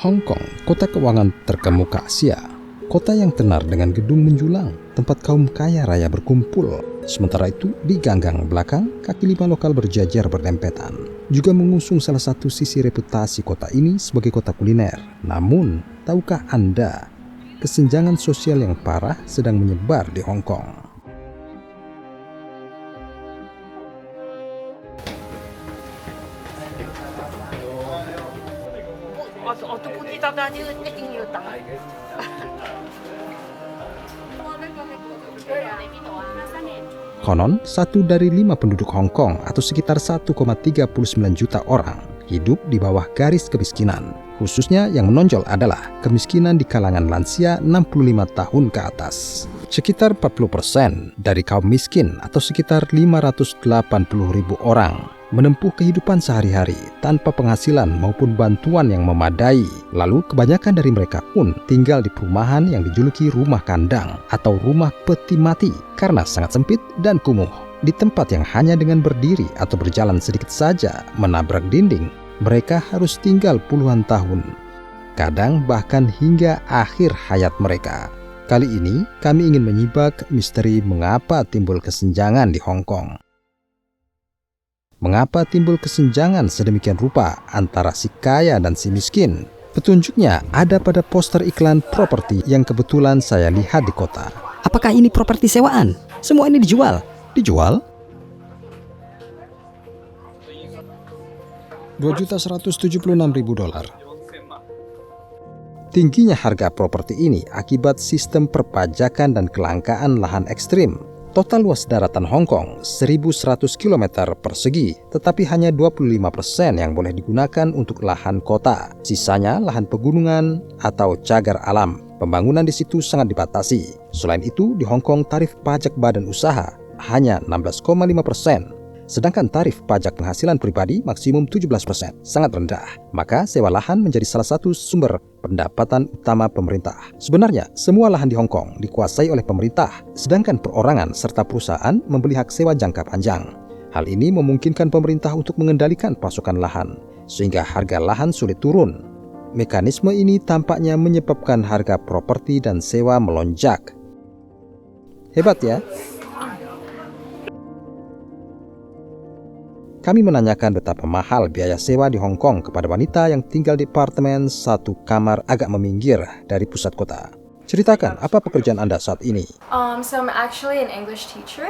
Hong Kong, kota keuangan terkemuka Asia. Kota yang tenar dengan gedung menjulang, tempat kaum kaya raya berkumpul. Sementara itu, di ganggang belakang, kaki lima lokal berjajar berdempetan. Juga mengusung salah satu sisi reputasi kota ini sebagai kota kuliner. Namun, tahukah Anda, kesenjangan sosial yang parah sedang menyebar di Hong Kong. Konon, 1 dari 5 penduduk Hong Kong atau sekitar 1,39 juta orang hidup di bawah garis kemiskinan. Khususnya yang menonjol adalah kemiskinan di kalangan lansia 65 tahun ke atas. Sekitar 40% dari kaum miskin atau sekitar 580.000 orang menempuh kehidupan sehari-hari tanpa penghasilan maupun bantuan yang memadai. Lalu kebanyakan dari mereka pun tinggal di perumahan yang dijuluki rumah kandang atau rumah peti mati karena sangat sempit dan kumuh. Di tempat yang hanya dengan berdiri atau berjalan sedikit saja menabrak dinding, mereka harus tinggal puluhan tahun. Kadang bahkan hingga akhir hayat mereka. Kali ini kami ingin menyibak misteri mengapa timbul kesenjangan di Hong Kong. Mengapa timbul kesenjangan sedemikian rupa antara si kaya dan si miskin? Petunjuknya ada pada poster iklan properti yang kebetulan saya lihat di kota. Apakah ini properti sewaan? Semua ini dijual? Dijual? $2.176.000. Tingginya harga properti ini akibat sistem perpajakan dan kelangkaan lahan ekstrim. Total luas daratan Hong Kong 1.100 km persegi, tetapi hanya 25% yang boleh digunakan untuk lahan kota. Sisanya lahan pegunungan atau cagar alam. Pembangunan di situ sangat dibatasi. Selain itu, di Hong Kong tarif pajak badan usaha hanya 16,5%. Sedangkan tarif pajak penghasilan pribadi maksimum 17%, sangat rendah. Maka sewa lahan menjadi salah satu sumber pendapatan utama pemerintah. Sebenarnya, semua lahan di Hong Kong dikuasai oleh pemerintah, sedangkan perorangan serta perusahaan membeli hak sewa jangka panjang. Hal ini memungkinkan pemerintah untuk mengendalikan pasokan lahan, sehingga harga lahan sulit turun. Mekanisme ini tampaknya menyebabkan harga properti dan sewa melonjak. Hebat ya? Kami menanyakan betapa mahal biaya sewa di Hong Kong kepada wanita yang tinggal di apartemen satu kamar agak meminggir dari pusat kota. Ceritakan, apa pekerjaan Anda saat ini? So I'm actually an English teacher.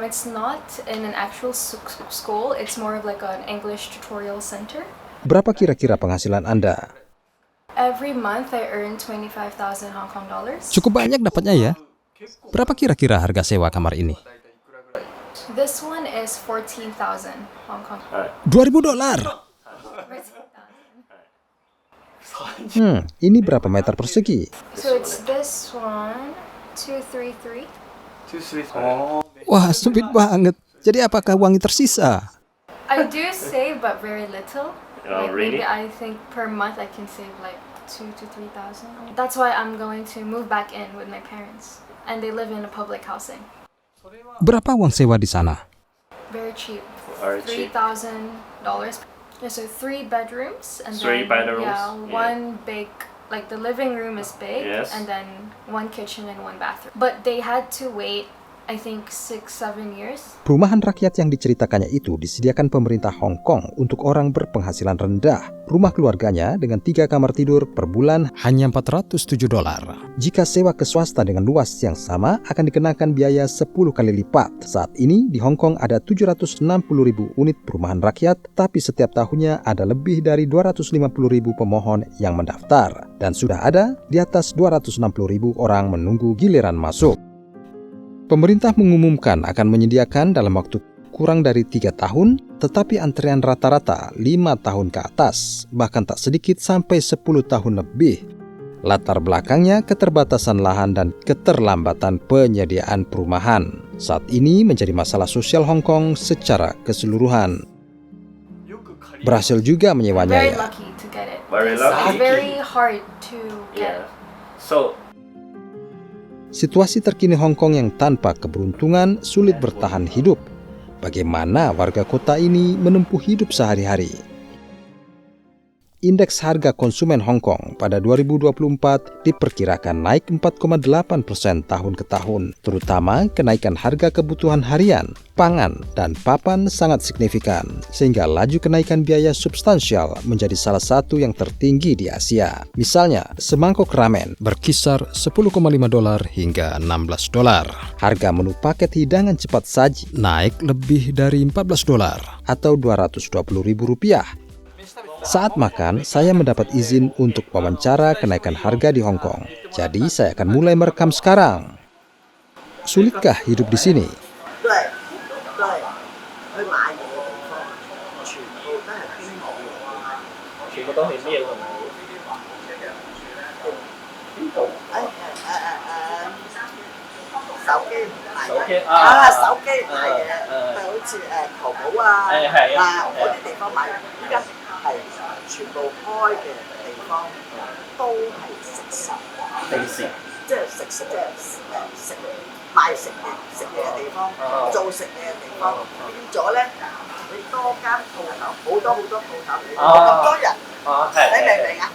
It's not in an actual school. It's more of like an English tutorial center. Berapa kira-kira penghasilan Anda? Every month I earn 25,000 Hong Kong dollars. Cukup banyak dapatnya ya. Berapa kira-kira harga sewa kamar ini? This one is 14,000 Hong Kong. $2.000. Ini berapa meter persegi? So it's this one, 233. Wah, sempit banget. Jadi apakah uangnya tersisa? I do save, but very little. Oh, Like really? maybe I think per month I can save like 2,000 to 3,000. That's why I'm going to move back in with my parents, and they live in a public housing. Berapa uang sewa di sana? Very cheap. Very cheap. $3,000. Yeah, so 3 bedrooms and Three then bedrooms, yeah, yeah. one big, like the living room is big, Yes. and then 1 kitchen and 1 bathroom. But they had to wait, I think 6-7 years. Perumahan rakyat yang diceritakannya itu disediakan pemerintah Hong Kong untuk orang berpenghasilan rendah. Rumah keluarganya dengan 3 kamar tidur per bulan hanya $407. Jika sewa ke swasta dengan luas yang sama akan dikenakan biaya 10 kali lipat. Saat ini di Hong Kong ada 760.000 unit perumahan rakyat, tapi setiap tahunnya ada lebih dari 250.000 pemohon yang mendaftar. Dan sudah ada di atas 260.000 orang menunggu giliran masuk. Pemerintah mengumumkan akan menyediakan dalam waktu kurang dari 3 tahun, tetapi antrean rata-rata 5 tahun ke atas, bahkan tak sedikit sampai 10 tahun lebih. Latar belakangnya keterbatasan lahan dan keterlambatan penyediaan perumahan. Saat ini menjadi masalah sosial Hong Kong secara keseluruhan. Berhasil juga menyewanya Very ya. lucky to get it. Very It's lucky. very hard to get. Yeah. So Situasi terkini Hong Kong yang tanpa keberuntungan sulit bertahan hidup. Bagaimana warga kota ini menempuh hidup sehari-hari? Indeks harga konsumen Hong Kong pada 2024 diperkirakan naik 4,8% tahun ke tahun, terutama kenaikan harga kebutuhan harian, pangan, dan papan sangat signifikan, sehingga laju kenaikan biaya substansial menjadi salah satu yang tertinggi di Asia. Misalnya, semangkok ramen berkisar $10,5 hingga $16. Harga menu paket hidangan cepat saji naik lebih dari $14 atau Rp220.000. Saat makan, saya mendapat izin untuk wawancara kenaikan harga di Hong Kong. Jadi, saya akan mulai merekam sekarang. Sulitkah hidup di sini? 全部都係咩㗎？手機買手機手機買嘅，好似淘寶啊，嗰啲地方買，依家係全部開嘅地方都係食肆，定時即係食賣食嘢嘅地方，做食嘢嘅地方，變咗咧，你多間鋪頭，好多鋪頭，咁多人。你明唔明啊？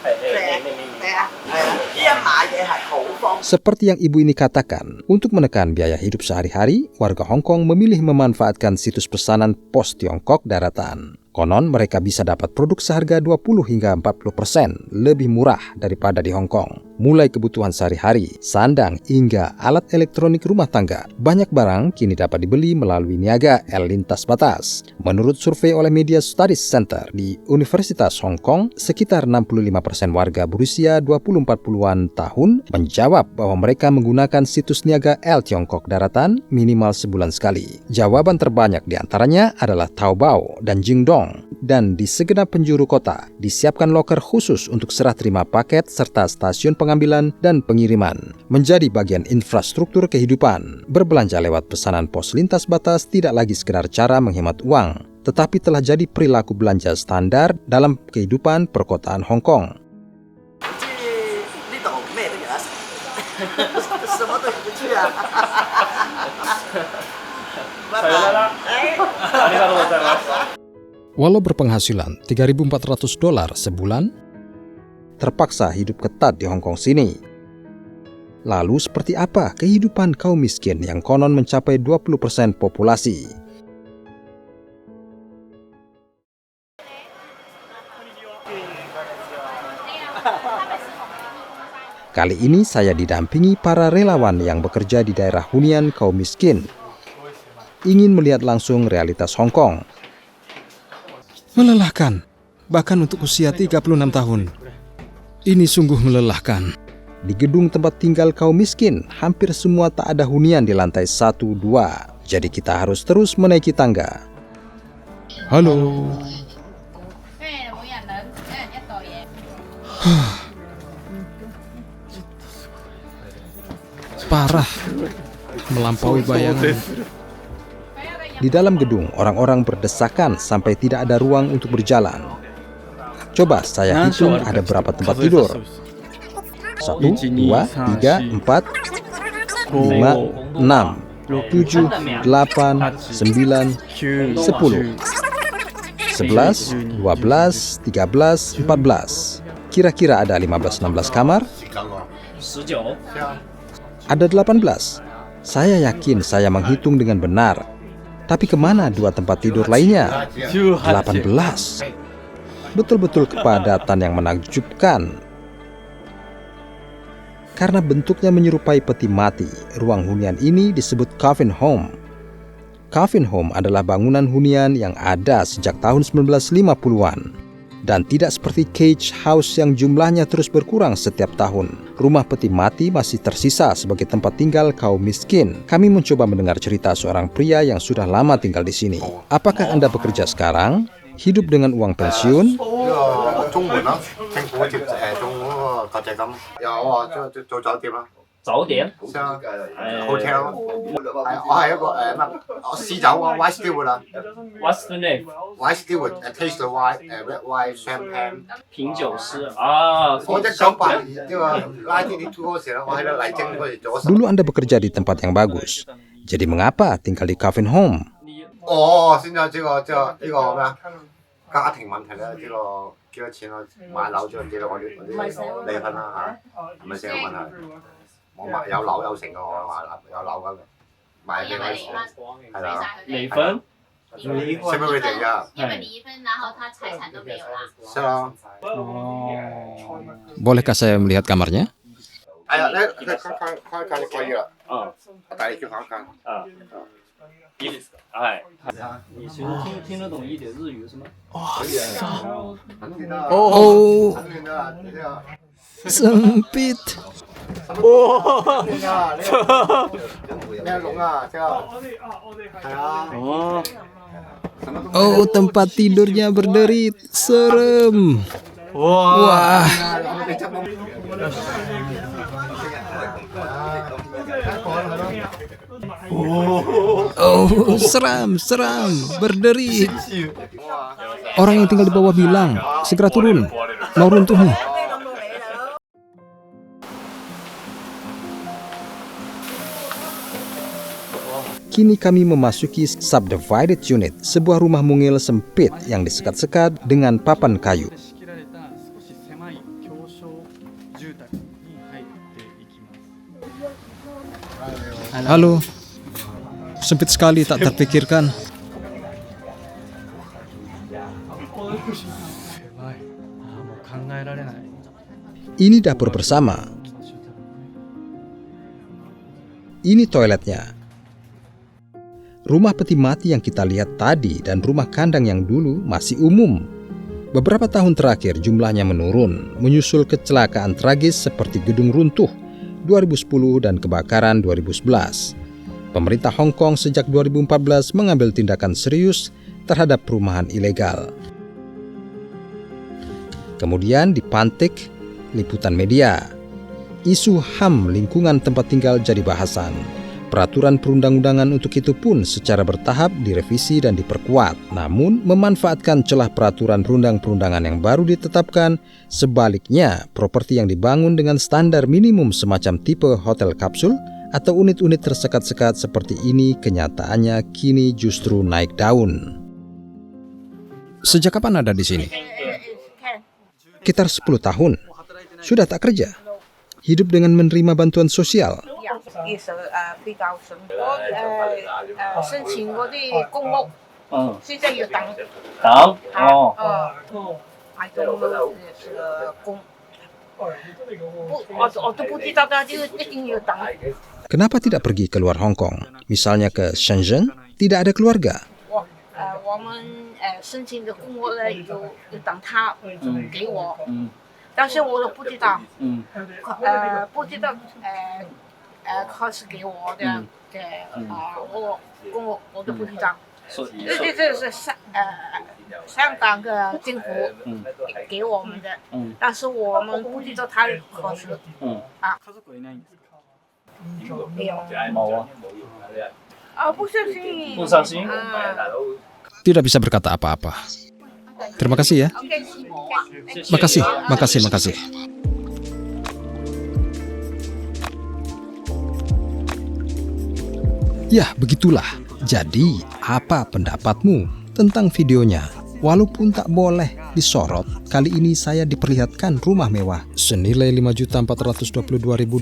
明啊！呢一買嘢係好方便。 Seperti yang ibu ini katakan, untuk menekan biaya hidup sehari-hari, warga Hong Kong memilih memanfaatkan situs pesanan pos Tiongkok daratan. Konon mereka bisa dapat produk seharga 20 hingga 40% lebih murah daripada di Hong Kong. Mulai kebutuhan sehari-hari, sandang, hingga alat elektronik rumah tangga. Banyak barang kini dapat dibeli melalui niaga lintas batas. Menurut survei oleh Media Studies Center di Universitas Hong Kong, sekitar 65% warga berusia 20-40-an tahun menjawab bahwa mereka menggunakan situs niaga Tiongkok daratan minimal sebulan sekali. Jawaban terbanyak diantaranya adalah Taobao dan Jingdong. Dan di segenap penjuru kota disiapkan loker khusus untuk serah terima paket serta stasiun pengambilan dan pengiriman. Menjadi bagian infrastruktur kehidupan, berbelanja lewat pesanan pos lintas batas tidak lagi sekedar cara menghemat uang, tetapi telah jadi perilaku belanja standar dalam kehidupan perkotaan Hong Kong. 呢度咩都有得食，什麼都唔知啊！拜拜。 Walau berpenghasilan $3.400 sebulan, terpaksa hidup ketat di Hong Kong sini. Lalu seperti apa kehidupan kaum miskin yang konon mencapai 20% populasi? Kali ini saya didampingi para relawan yang bekerja di daerah hunian kaum miskin. Ingin melihat langsung realitas Hong Kong. Melelahkan, bahkan untuk usia 36 tahun. Ini sungguh melelahkan. Di gedung tempat tinggal kaum miskin, hampir semua tak ada hunian di lantai 1-2. Jadi kita harus terus menaiki tangga. Halo. Parah, melampaui bayangan. Di dalam gedung, orang-orang berdesakan sampai tidak ada ruang untuk berjalan. Coba saya hitung ada berapa tempat tidur. 1, 2, 3, 4, 5, 6, 7, 8, 9, 10, 11, 12, 13, 14. Kira-kira ada 15-16 kamar? 19 Ada 18. Saya yakin saya menghitung dengan benar. Tapi kemana dua tempat tidur lainnya? 18. Betul-betul kepadatan yang menakjubkan. Karena bentuknya menyerupai peti mati, ruang hunian ini disebut coffin home. Coffin home adalah bangunan hunian yang ada sejak tahun 1950-an. Dan tidak seperti cage house yang jumlahnya terus berkurang setiap tahun. Rumah peti mati masih tersisa sebagai tempat tinggal kaum miskin. Kami mencoba mendengar cerita seorang pria yang sudah lama tinggal di sini. Apakah Anda bekerja sekarang? Hidup dengan uang pensiun? 中門啦，政府接中嗰個國際金有啊，做酒店啦，早點 hotel，我係一個我試酒啊 ，white steward 啊 What's the name？ ，white steward taste the white red wine champagne。品酒師啊，我1982呢個1982嗰時咧，我喺度麗晶嗰時做咗10。 Dulu Anda bekerja di tempat yang bagus. Jadi mengapa tinggal di coffin home? 哦，先有呢個咩啊？家庭問題咧，呢個幾多錢啊？買樓之後幾多嗰啲離婚啦嚇，唔係社會問題。我買有樓有成嘅，我買有樓咁買俾我係啦。離婚？separate因為離婚，然後他財產都沒有啦。是啊。Bolehkah saya melihat kamarnya? 哎呀，看可以了。我帶你去看看。いいですか？はい。你其實聽得懂一點日語是嗎？Oh, sempit. 咩龍啊？即係係啊。Oh, tempat tidurnya berderit. Serem. Wah. Oh, seram, berderit. Orang yang tinggal di bawah bilang, segera turun, mau runtuh nih. Kini kami memasuki subdivided unit, sebuah rumah mungil sempit yang disekat-sekat dengan papan kayu. Halo, sempit sekali, tak terpikirkan. Ini dapur bersama. Ini toiletnya. Rumah peti mati yang kita lihat tadi dan rumah kandang yang dulu masih umum. Beberapa tahun terakhir jumlahnya menurun, menyusul kecelakaan tragis seperti gedung runtuh 2010 dan kebakaran 2011. Pemerintah Hong Kong sejak 2014 mengambil tindakan serius terhadap perumahan ilegal. Kemudian dipantik liputan media. Isu HAM lingkungan tempat tinggal jadi bahasan. Peraturan perundang-undangan untuk itu pun secara bertahap direvisi dan diperkuat. Namun, memanfaatkan celah peraturan perundang-perundangan yang baru ditetapkan, sebaliknya properti yang dibangun dengan standar minimum semacam tipe hotel kapsul atau unit-unit tersekat-sekat seperti ini kenyataannya kini justru naik daun. Sejak kapan ada di sini? Sekitar 10 tahun. Sudah tak kerja. Hidup dengan menerima bantuan sosial. 其實比較順。我申請嗰啲公屋，現在要等。I don't know公，我都不知道的，就一定要等。 Kenapa tidak pergi keluar Hong Kong? Misalnya ke Shenzhen, tidak ada keluarga. 我們申請的公屋呢，要等他給我，但是我都不知道，不知道他是給我的我公屋我都不知道，這是香港的政府給我們的，但是我們不知道他何時沒有不相信 Tidak bisa berkata apa-apa. Terima kasih ya. Makasih. Ya, begitulah. Jadi, apa pendapatmu tentang videonya? Walaupun tak boleh disorot, kali ini saya diperlihatkan rumah mewah senilai $5.422.000,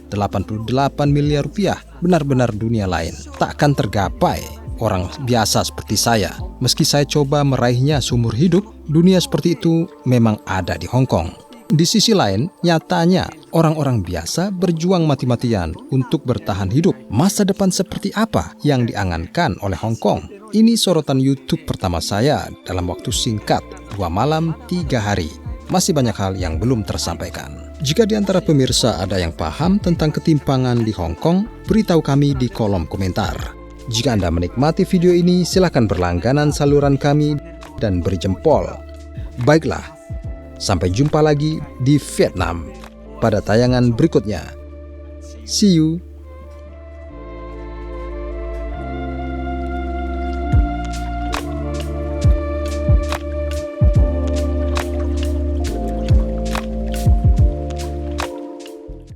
88 miliar rupiah, benar-benar dunia lain. Takkan tergapai orang biasa seperti saya. Meski saya coba meraihnya seumur hidup, dunia seperti itu memang ada di Hong Kong. Di sisi lain, nyatanya orang-orang biasa berjuang mati-matian untuk bertahan hidup. Masa depan seperti apa yang diangankan oleh Hong Kong? Ini sorotan YouTube pertama saya dalam waktu singkat, 2 malam 3 hari. Masih banyak hal yang belum tersampaikan. Jika di antara pemirsa ada yang paham tentang ketimpangan di Hong Kong, beritahu kami di kolom komentar. Jika Anda menikmati video ini, silakan berlangganan saluran kami dan beri jempol. Baiklah, sampai jumpa lagi di Vietnam pada tayangan berikutnya. See you!